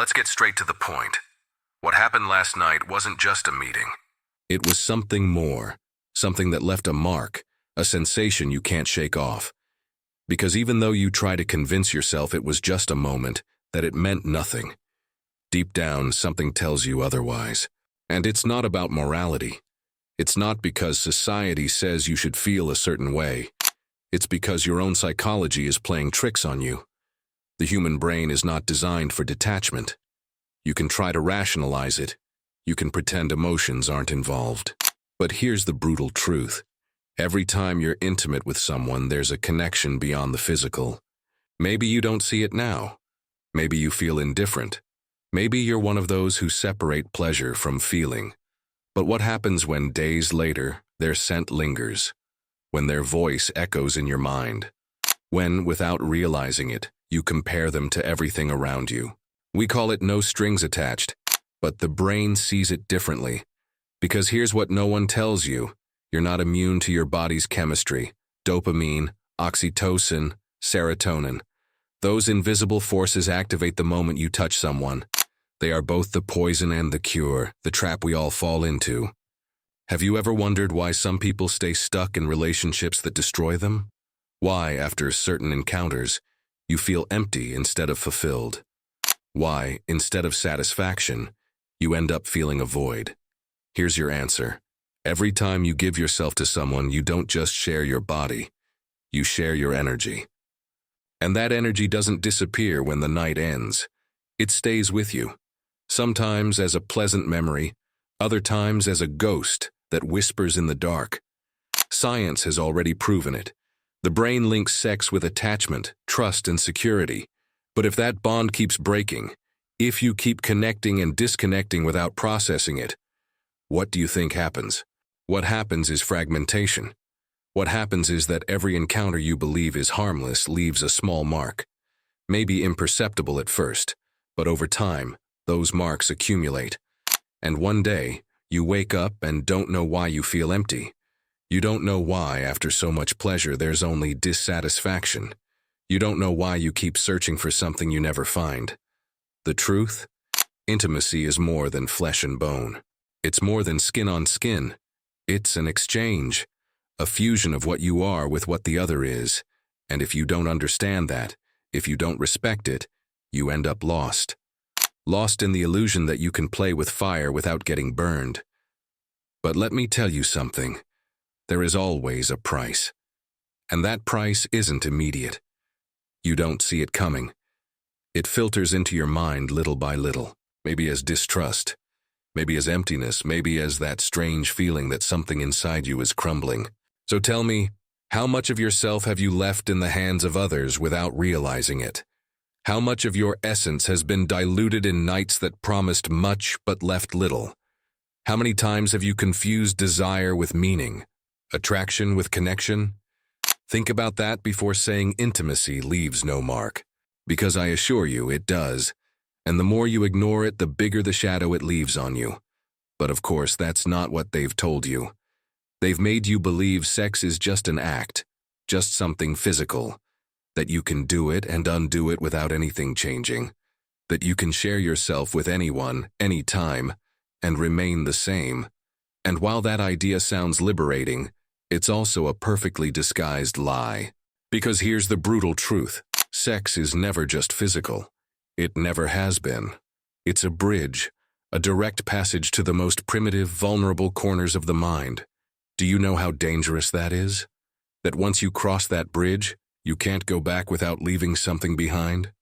let's get straight to the point. What happened last night wasn't just a meeting. It was something more, something that left a mark, a sensation you can't shake off. Because even though you try to convince yourself it was just a moment, that it meant nothing, deep down something tells you otherwise. And it's not about morality. It's not because society says you should feel a certain way. It's because your own psychology is playing tricks on you. The human brain is not designed for detachment. You can try to rationalize it. You can pretend emotions aren't involved. But here's the brutal truth. Every time you're intimate with someone, there's a connection beyond the physical. Maybe you don't see it now. Maybe you feel indifferent. Maybe you're one of those who separate pleasure from feeling. But what happens when days later, their scent lingers? When their voice echoes in your mind? When, without realizing it, you compare them to everything around you? We call it no strings attached, but the brain sees it differently. Because here's what no one tells you. You're not immune to your body's chemistry. Dopamine, oxytocin, serotonin. Those invisible forces activate the moment you touch someone. They are both the poison and the cure, the trap we all fall into. Have you ever wondered why some people stay stuck in relationships that destroy them? Why, after certain encounters, you feel empty instead of fulfilled? Why, instead of satisfaction, you end up feeling a void? Here's your answer. Every time you give yourself to someone, you don't just share your body, you share your energy. And that energy doesn't disappear when the night ends. It stays with you. Sometimes as a pleasant memory, other times as a ghost that whispers in the dark. Science has already proven it. The brain links sex with attachment, trust, and security. But if that bond keeps breaking, if you keep connecting and disconnecting without processing it, what do you think happens? What happens is fragmentation. What happens is that every encounter you believe is harmless leaves a small mark. Maybe imperceptible at first, but over time, those marks accumulate. And one day, you wake up and don't know why you feel empty. You don't know why, after so much pleasure, there's only dissatisfaction. You don't know why you keep searching for something you never find. The truth? Intimacy is more than flesh and bone. It's more than skin on skin. It's an exchange, a fusion of what you are with what the other is. And if you don't understand that, if you don't respect it, you end up lost. Lost in the illusion that you can play with fire without getting burned. But let me tell you something. There is always a price. And that price isn't immediate. You don't see it coming. It filters into your mind little by little, maybe as distrust, maybe as emptiness, maybe as that strange feeling that something inside you is crumbling. So tell me, how much of yourself have you left in the hands of others without realizing it? How much of your essence has been diluted in nights that promised much but left little? How many times have you confused desire with meaning, attraction with connection? Think about that before saying intimacy leaves no mark. Because I assure you, it does. And the more you ignore it, the bigger the shadow it leaves on you. But of course, that's not what they've told you. They've made you believe sex is just an act, just something physical. That you can do it and undo it without anything changing. That you can share yourself with anyone, anytime, and remain the same. And while that idea sounds liberating, it's also a perfectly disguised lie. Because here's the brutal truth. Sex is never just physical. It never has been. It's a bridge, a direct passage to the most primitive, vulnerable corners of the mind. Do you know how dangerous that is? That once you cross that bridge, you can't go back without leaving something behind?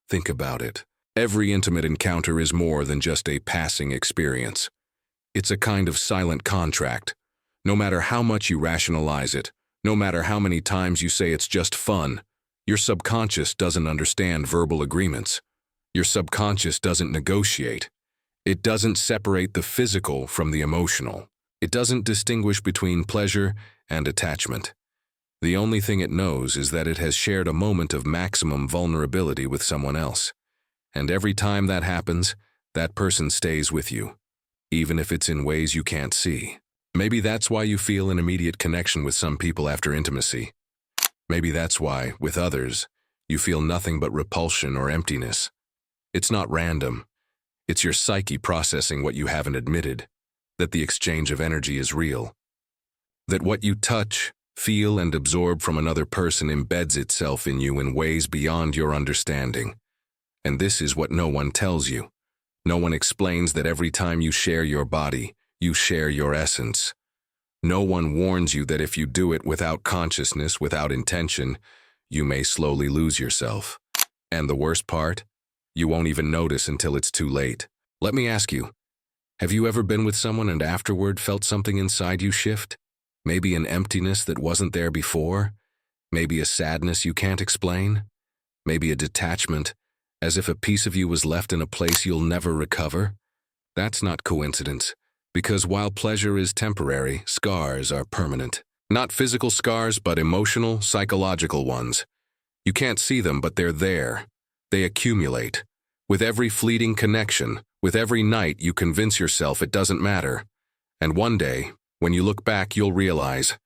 Think about it. Every intimate encounter is more than just a passing experience. It's a kind of silent contract. No matter how much you rationalize it, no matter how many times you say it's just fun, your subconscious doesn't understand verbal agreements. Your subconscious doesn't negotiate. It doesn't separate the physical from the emotional. It doesn't distinguish between pleasure and attachment. The only thing it knows is that it has shared a moment of maximum vulnerability with someone else. And every time that happens, that person stays with you, even if it's in ways you can't see. Maybe that's why you feel an immediate connection with some people after intimacy. Maybe that's why, with others, you feel nothing but repulsion or emptiness. It's not random. It's your psyche processing what you haven't admitted, that the exchange of energy is real, that what you touch, feel, and absorb from another person embeds itself in you in ways beyond your understanding. And this is what no one tells you. No one explains that every time you share your body, you share your essence. No one warns you that if you do it without consciousness, without intention, you may slowly lose yourself. And the worst part? You won't even notice until it's too late. Let me ask you, have you ever been with someone and afterward felt something inside you shift? Maybe an emptiness that wasn't there before? Maybe a sadness you can't explain? Maybe a detachment, as if a piece of you was left in a place you'll never recover? That's not coincidence, because while pleasure is temporary, scars are permanent. Not physical scars, but emotional, psychological ones. You can't see them, but they're there. They accumulate. With every fleeting connection, with every night you convince yourself it doesn't matter. And one day, when you look back, you'll realize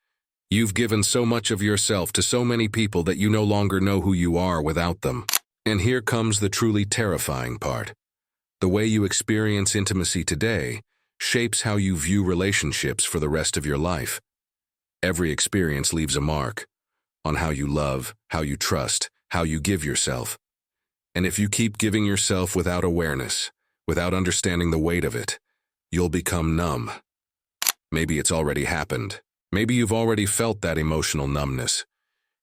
you've given so much of yourself to so many people that you no longer know who you are without them. And here comes the truly terrifying part. The way you experience intimacy today shapes how you view relationships for the rest of your life. Every experience leaves a mark on how you love, how you trust, how you give yourself. And if you keep giving yourself without awareness, without understanding the weight of it, you'll become numb. Maybe it's already happened. Maybe you've already felt that emotional numbness.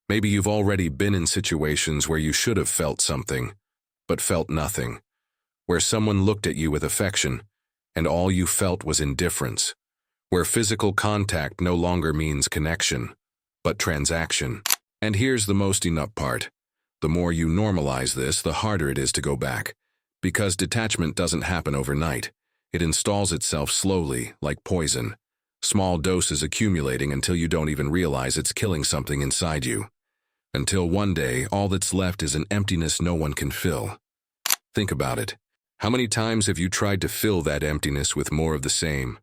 Maybe you've already been in situations where you should have felt something, but felt nothing. Where someone looked at you with affection, and all you felt was indifference. Where physical contact no longer means connection, but transaction. And here's the most enough part. The more you normalize this, the harder it is to go back. Because detachment doesn't happen overnight. It installs itself slowly, like poison. Small doses accumulating until you don't even realize it's killing something inside you. Until one day, all that's left is an emptiness no one can fill. Think about it. How many times have you tried to fill that emptiness with more of the same?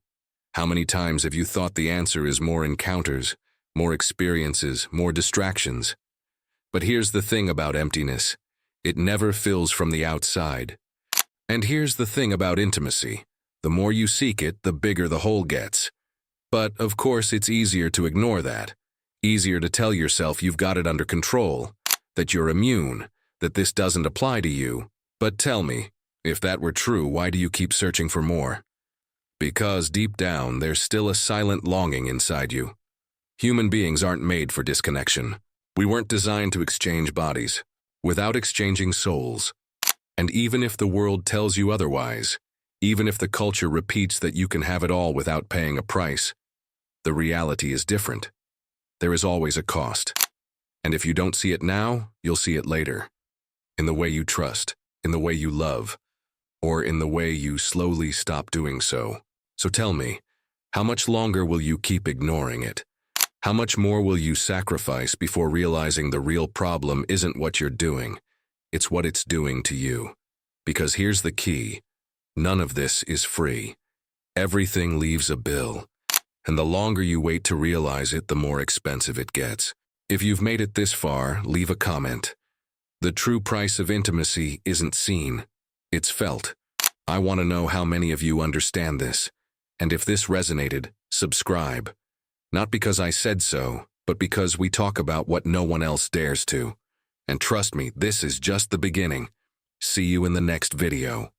How many times have you thought the answer is more encounters, more experiences, more distractions? But here's the thing about emptiness. It never fills from the outside. And here's the thing about intimacy. The more you seek it, the bigger the hole gets. But, of course, it's easier to ignore that. Easier to tell yourself you've got it under control, that you're immune, that this doesn't apply to you. But tell me, if that were true, why do you keep searching for more? Because deep down, there's still a silent longing inside you. Human beings aren't made for disconnection. We weren't designed to exchange bodies, without exchanging souls. And even if the world tells you otherwise, even if the culture repeats that you can have it all without paying a price, the reality is different. There is always a cost. And if you don't see it now, you'll see it later. In the way you trust, in the way you love, or in the way you slowly stop doing so. So tell me, how much longer will you keep ignoring it? How much more will you sacrifice before realizing the real problem isn't what you're doing, it's what it's doing to you? Because here's the key. None of this is free. Everything leaves a bill. And the longer you wait to realize it, the more expensive it gets. If you've made it this far, leave a comment. The true price of intimacy isn't seen, it's felt. I want to know how many of you understand this. And if this resonated, subscribe. Not because I said so, but because we talk about what no one else dares to. And trust me, this is just the beginning. See you in the next video.